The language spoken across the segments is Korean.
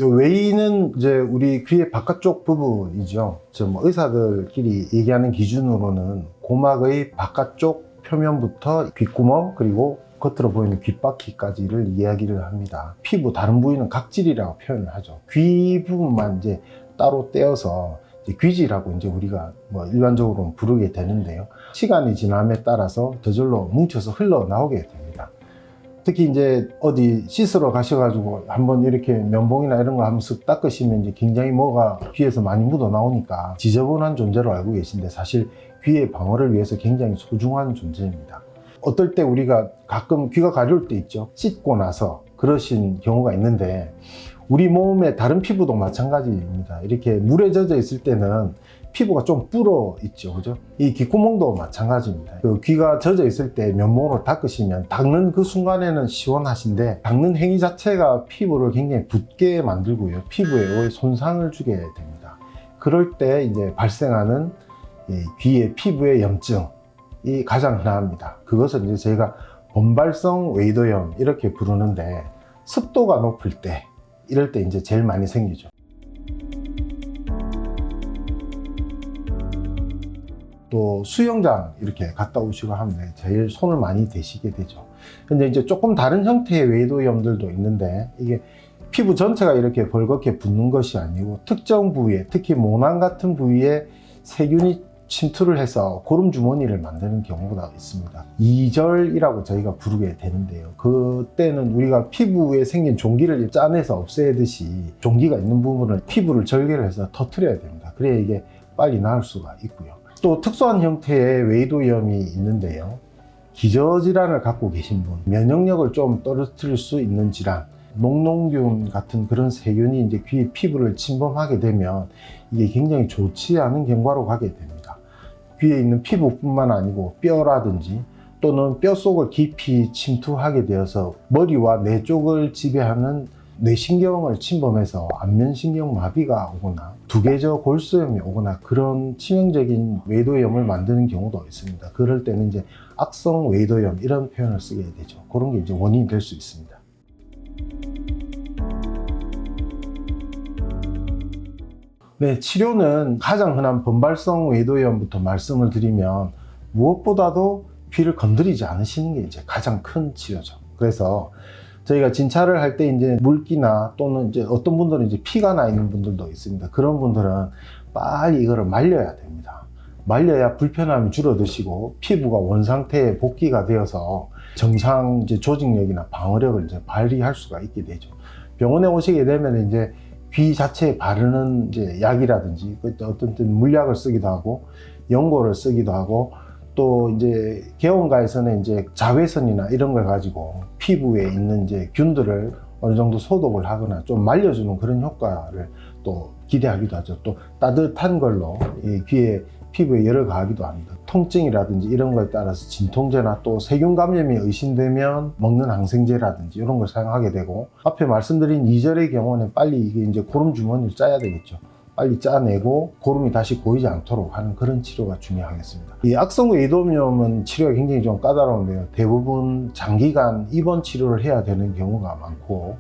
외이는 이제 우리 귀의 바깥쪽 부분이죠. 뭐 의사들끼리 얘기하는 기준으로는 고막의 바깥쪽 표면부터 귓구멍 그리고 겉으로 보이는 귓바퀴까지를 이야기를 합니다. 피부 다른 부위는 각질이라고 표현을 하죠. 귀 부분만 이제 따로 떼어서 이제 귀지라고 이제 우리가 뭐 일반적으로 부르게 되는데요. 시간이 지남에 따라서 저절로 뭉쳐서 흘러나오게 됩니다. 특히 이제 어디 씻으러 가셔가지고 한번 이렇게 면봉이나 이런 거 한번 쓱 닦으시면 이제 굉장히 뭐가 귀에서 많이 묻어 나오니까 지저분한 존재로 알고 계신데 사실 귀의 방어를 위해서 굉장히 소중한 존재입니다. 어떨 때 우리가 가끔 귀가 가려울 때 있죠. 씻고 나서 그러신 경우가 있는데 우리 몸의 다른 피부도 마찬가지입니다. 이렇게 물에 젖어 있을 때는 피부가 좀 불어 있죠, 그죠? 이 귓구멍도 마찬가지입니다. 그 귀가 젖어 있을 때 면봉으로 닦으시면 닦는 그 순간에는 시원하신데 닦는 행위 자체가 피부를 굉장히 붓게 만들고요, 피부에 손상을 주게 됩니다. 그럴 때 이제 발생하는 귀의 피부의 염증이 가장 흔합니다. 그것은 이제 저희가 본발성 웨이도염 이렇게 부르는데 습도가 높을 때 이럴 때 이제 제일 많이 생기죠. 또 수영장 이렇게 갔다 오시고 하면 제일 손을 많이 대시게 되죠. 근데 이제 조금 다른 형태의 웨이도염들도 있는데 이게 피부 전체가 이렇게 벌겋게 붓는 것이 아니고 특정 부위에, 특히 모낭 같은 부위에 세균이 침투를 해서 고름 주머니를 만드는 경우가 있습니다. 이절이라고 저희가 부르게 되는데요. 그때는 우리가 피부에 생긴 종기를 짜내서 없애듯이 종기가 있는 부분을 피부를 절개를 해서 터뜨려야 됩니다. 그래야 이게 빨리 나을 수가 있고요. 또 특수한 형태의 웨이도염이 있는데요. 기저질환을 갖고 계신 분, 면역력을 좀 떨어뜨릴 수 있는 질환, 녹농균 같은 그런 세균이 이제 귀 피부를 침범하게 되면 이게 굉장히 좋지 않은 경과로 가게 됩니다. 귀에 있는 피부뿐만 아니고 뼈라든지 또는 뼈 속을 깊이 침투하게 되어서 머리와 뇌 쪽을 지배하는 뇌신경을 침범해서 안면신경 마비가 오거나 두개저 골수염이 오거나 그런 치명적인 웨이도염을 만드는 경우도 있습니다. 그럴 때는 이제 악성 웨이도염 이런 표현을 쓰게 되죠. 그런 게 이제 원인이 될 수 있습니다. 네, 치료는 가장 흔한 본발성 웨이도염부터 말씀을 드리면 무엇보다도 귀를 건드리지 않으시는 게 이제 가장 큰 치료죠. 그래서 저희가 진찰을 할 때 이제 물기나 또는 이제 어떤 분들은 이제 피가 나 있는 분들도 있습니다. 그런 분들은 빨리 이거를 말려야 됩니다. 말려야 불편함이 줄어드시고 피부가 원상태에 복귀가 되어서 정상 이제 조직력이나 방어력을 이제 발휘할 수가 있게 되죠. 병원에 오시게 되면 이제 귀 자체에 바르는 이제 약이라든지 어떤 물약을 쓰기도 하고 연고를 쓰기도 하고 또 이제 개원가에서는 이제 자외선이나 이런 걸 가지고 피부에 있는 이제 균들을 어느 정도 소독을 하거나 좀 말려주는 그런 효과를 또 기대하기도 하죠. 또 따뜻한 걸로 이 귀에 피부에 열을 가하기도 합니다. 통증이라든지 이런 거에 따라서 진통제나 또 세균 감염이 의심되면 먹는 항생제라든지 이런 걸 사용하게 되고 앞에 말씀드린 2절의 경우는 빨리 이게 이제 고름 주머니를 짜야 되겠죠. 빨리 짜내고 고름이 다시 고이지 않도록 하는 그런 치료가 중요하겠습니다. 이 악성 웨이도염은 치료가 굉장히 좀 까다로운데요. 대부분 장기간 입원 치료를 해야 되는 경우가 많고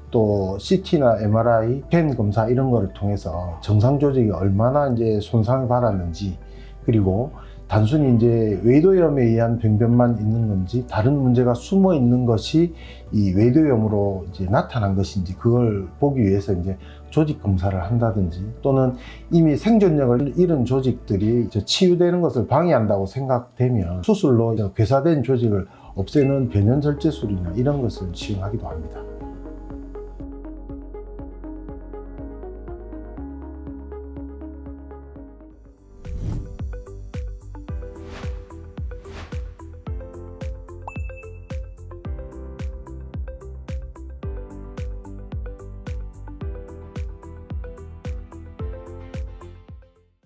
또 CT나 MRI, 펜 검사 이런 거를 통해서 정상 조직이 얼마나 이제 손상을 받았는지 그리고 단순히 이제 웨이도염에 의한 병변만 있는 건지 다른 문제가 숨어 있는 것이 이 웨이도염으로 이제 나타난 것인지 그걸 보기 위해서 이제 조직 검사를 한다든지 또는 이미 생존력을 잃은 조직들이 치유되는 것을 방해한다고 생각되면 수술로 괴사된 조직을 없애는 변연절제술이나 이런 것을 시행하기도 합니다.